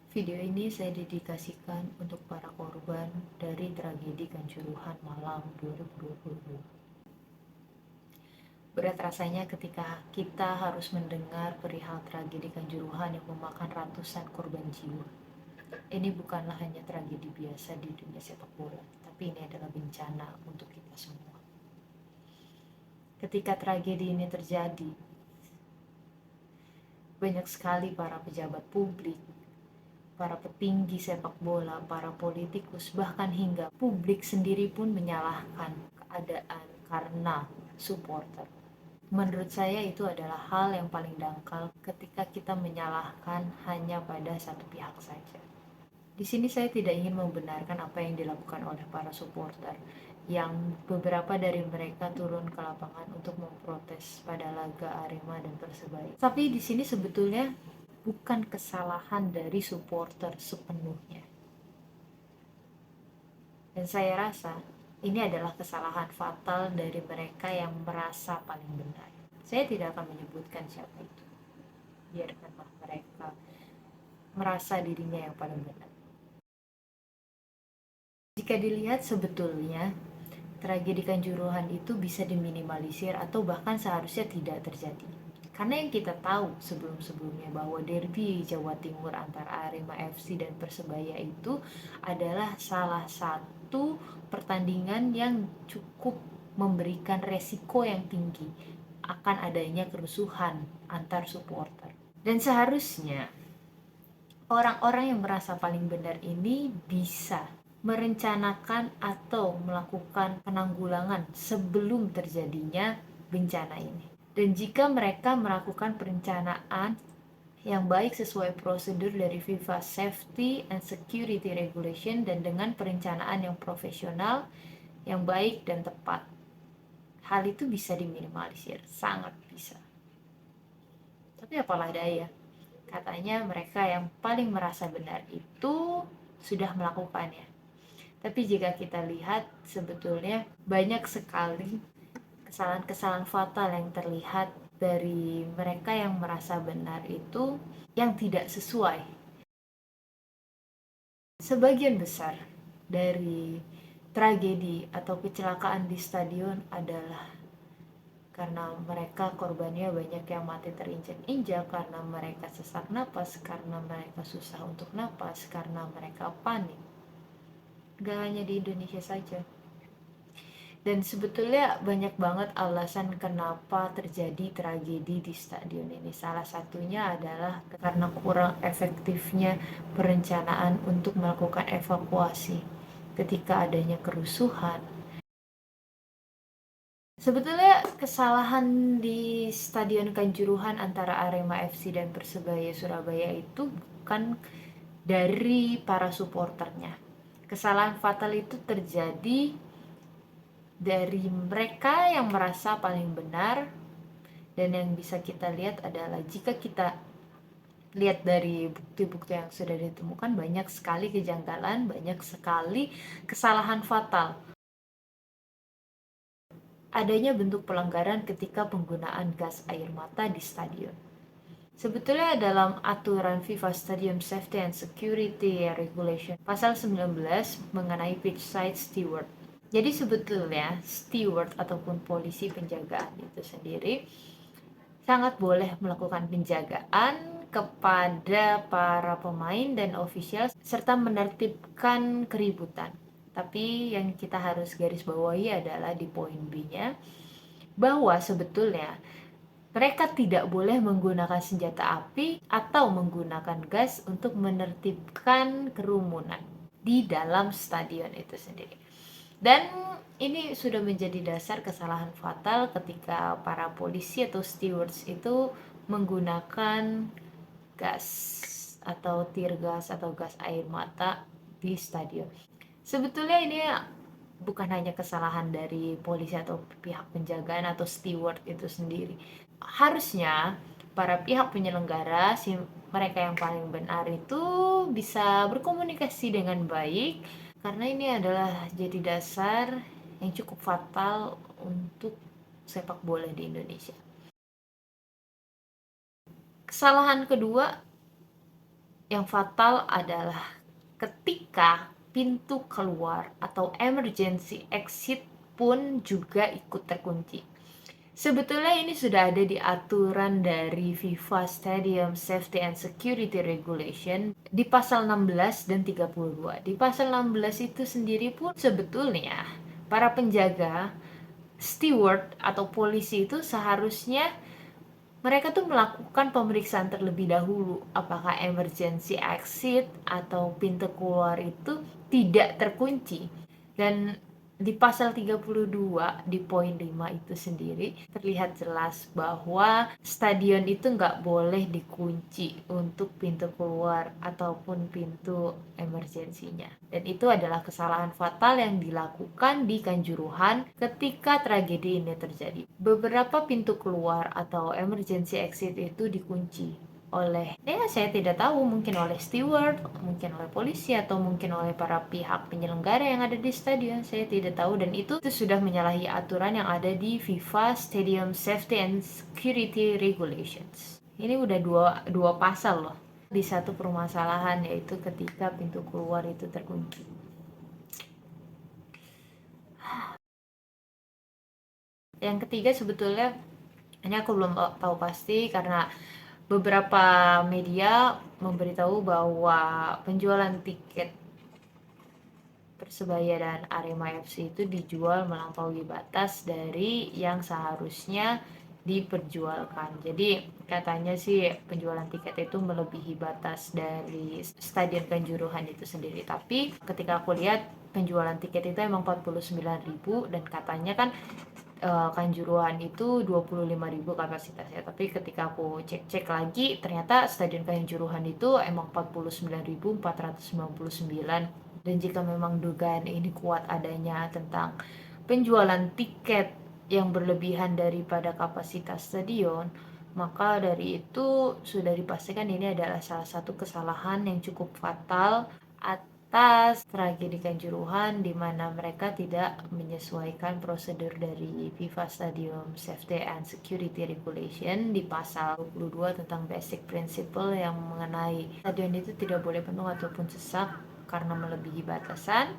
Video ini saya dedikasikan untuk para korban dari tragedi Kanjuruhan Malang 2022. Berat rasanya ketika kita harus mendengar perihal tragedi Kanjuruhan yang memakan ratusan korban jiwa. Ini bukanlah hanya tragedi biasa di dunia sepak bola, tapi ini adalah bencana untuk kita semua. Ketika tragedi ini terjadi, banyak sekali para pejabat publik, para petinggi sepak bola, para politikus, bahkan hingga publik sendiri pun menyalahkan keadaan karena supporter. Menurut saya itu adalah hal yang paling dangkal ketika kita menyalahkan hanya pada satu pihak saja. Di sini saya tidak ingin membenarkan apa yang dilakukan oleh para supporter yang beberapa dari mereka turun ke lapangan untuk memprotes pada laga Arema dan Persebaya. Tapi di sini sebetulnya bukan kesalahan dari supporter sepenuhnya. Dan saya rasa ini adalah kesalahan fatal dari mereka yang merasa paling benar. Saya tidak akan menyebutkan siapa itu. Biarkanlah mereka merasa dirinya yang paling benar. Jika dilihat sebetulnya tragedi Kanjuruhan itu bisa diminimalisir atau bahkan seharusnya tidak terjadi. Karena yang kita tahu sebelum-sebelumnya bahwa derby Jawa Timur antara Arema FC dan Persebaya itu adalah salah satu pertandingan yang cukup memberikan resiko yang tinggi akan adanya kerusuhan antar supporter. Dan seharusnya orang-orang yang merasa paling benar ini bisa merencanakan atau melakukan penanggulangan sebelum terjadinya bencana ini. Dan jika mereka melakukan perencanaan yang baik sesuai prosedur dari FIFA Safety and Security Regulation dan dengan perencanaan yang profesional, yang baik dan tepat, hal itu bisa diminimalisir, sangat bisa. Tapi apalah daya, katanya mereka yang paling merasa benar itu sudah melakukannya. Tapi jika kita lihat sebetulnya banyak sekali kesalahan-kesalahan fatal yang terlihat dari mereka yang merasa benar itu yang tidak sesuai. Sebagian besar dari tragedi atau kecelakaan di stadion adalah karena mereka korbannya banyak yang mati terinjak-injak, karena mereka sesak napas, karena mereka susah untuk napas, karena mereka panik. Gak hanya di Indonesia saja. Dan sebetulnya banyak banget alasan kenapa terjadi tragedi di stadion ini. Salah satunya adalah karena kurang efektifnya perencanaan untuk melakukan evakuasi ketika adanya kerusuhan. Sebetulnya kesalahan di Stadion Kanjuruhan antara Arema FC dan Persebaya Surabaya itu bukan dari para supporternya. Kesalahan fatal itu terjadi dari mereka yang merasa paling benar. Dan yang bisa kita lihat adalah jika kita lihat dari bukti-bukti yang sudah ditemukan, banyak sekali kejanggalan, banyak sekali kesalahan fatal. Adanya bentuk pelanggaran ketika penggunaan gas air mata di stadion. Sebetulnya dalam aturan FIFA Stadium Safety and Security Regulation pasal 19 mengenai pitch side steward. Jadi sebetulnya steward ataupun polisi penjagaan itu sendiri sangat boleh melakukan penjagaan kepada para pemain dan ofisial serta menertibkan keributan. Tapi yang kita harus garis bawahi adalah di poin B-nya bahwa sebetulnya mereka tidak boleh menggunakan senjata api atau menggunakan gas untuk menertibkan kerumunan di dalam stadion itu sendiri. Dan ini sudah menjadi dasar kesalahan fatal ketika para polisi atau stewards itu menggunakan gas atau tear gas atau gas air mata di stadion. Sebetulnya ini bukan hanya kesalahan dari polisi atau pihak penjagaan atau steward itu sendiri. Harusnya para pihak penyelenggara, mereka yang paling benar itu bisa berkomunikasi dengan baik, karena ini adalah jadi dasar yang cukup fatal untuk sepak bola di Indonesia. Kesalahan kedua Yang fatal adalah ketika pintu keluar atau emergency exit pun juga ikut terkunci. Sebetulnya ini sudah ada di aturan dari FIFA Stadium Safety and Security Regulation di pasal 16 dan 32. Di pasal 16 itu sendiri pun sebetulnya para penjaga, steward atau polisi itu seharusnya mereka tuh melakukan pemeriksaan terlebih dahulu apakah emergency exit atau pintu keluar itu tidak terkunci. Dan di pasal 32 di poin 5 itu sendiri terlihat jelas bahwa stadion itu nggak boleh dikunci untuk pintu keluar ataupun pintu emergensinya. Dan itu adalah kesalahan fatal yang dilakukan di Kanjuruhan ketika tragedi ini terjadi. Beberapa pintu keluar atau emergency exit itu dikunci oleh, ya saya tidak tahu, mungkin oleh steward, mungkin oleh polisi, atau mungkin oleh para pihak penyelenggara yang ada di stadion, saya tidak tahu. Dan itu sudah menyalahi aturan yang ada di FIFA Stadium Safety and Security Regulations. Ini udah dua pasal loh di satu permasalahan, yaitu ketika pintu keluar itu terkunci. Yang ketiga sebetulnya ini aku belum tahu pasti karena beberapa media memberitahu bahwa penjualan tiket Persebaya dan Arema FC itu dijual melampaui batas dari yang seharusnya diperjualkan. Jadi katanya sih penjualan tiket itu melebihi batas dari Stadion Kanjuruhan itu sendiri. Tapi ketika aku lihat penjualan tiket itu emang 49.000 dan katanya kan Kanjuruhan itu 25.000 kapasitasnya. Tapi ketika aku cek-cek lagi ternyata Stadion Kanjuruhan itu emang 49.499. Dan jika memang dugaan ini kuat adanya tentang penjualan tiket yang berlebihan daripada kapasitas stadion, maka dari itu sudah dipastikan ini adalah salah satu kesalahan yang cukup fatal atas tragedi Kanjuruhan, di mana mereka tidak menyesuaikan prosedur dari FIFA Stadium Safety and Security Regulation di pasal 22 tentang basic principle yang mengenai stadion itu tidak boleh penuh ataupun sesak karena melebihi batasan,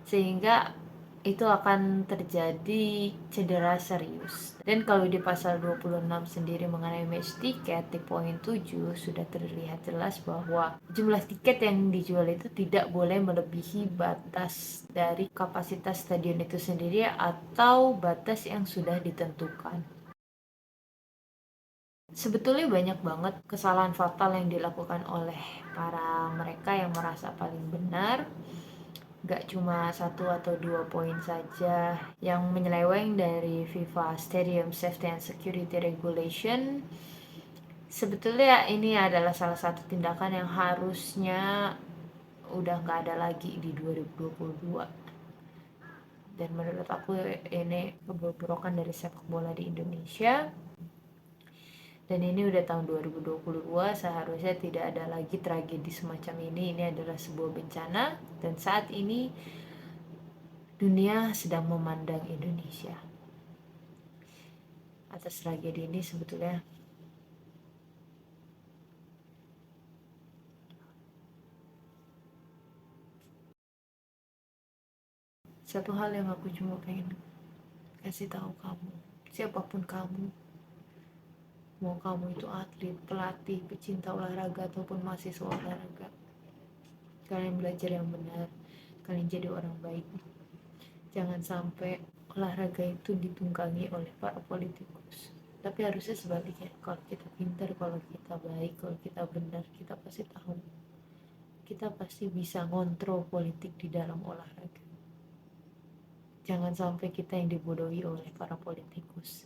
sehingga itu akan terjadi cedera serius. Dan kalau di pasal 26 sendiri mengenai match tiket di poin 7 sudah terlihat jelas bahwa jumlah tiket yang dijual itu tidak boleh melebihi batas dari kapasitas stadion itu sendiri atau batas yang sudah ditentukan. Sebetulnya banyak banget kesalahan fatal yang dilakukan oleh para mereka yang merasa paling benar. Gak cuma satu atau dua poin saja yang menyeleweng dari FIFA Stadium Safety and Security Regulation. Sebetulnya ini adalah salah satu tindakan yang harusnya udah gak ada lagi di 2022. Dan menurut aku ini kebobrokan dari sepak bola di Indonesia. Dan ini udah tahun 2022, seharusnya tidak ada lagi tragedi semacam ini. Ini adalah sebuah bencana dan saat ini dunia sedang memandang Indonesia atas tragedi ini. Sebetulnya satu hal yang aku cuma pengen kasih tahu kamu, siapapun kamu, mau kamu itu atlet, pelatih, pecinta olahraga ataupun mahasiswa olahraga, kalian belajar yang benar, kalian jadi orang baik. Jangan sampai olahraga itu ditunggangi oleh para politikus. Tapi harusnya sebaliknya, kalau kita pintar, kalau kita baik, kalau kita benar, kita pasti tahu, kita pasti bisa ngontrol politik di dalam olahraga. Jangan sampai kita yang dibodohi oleh para politikus.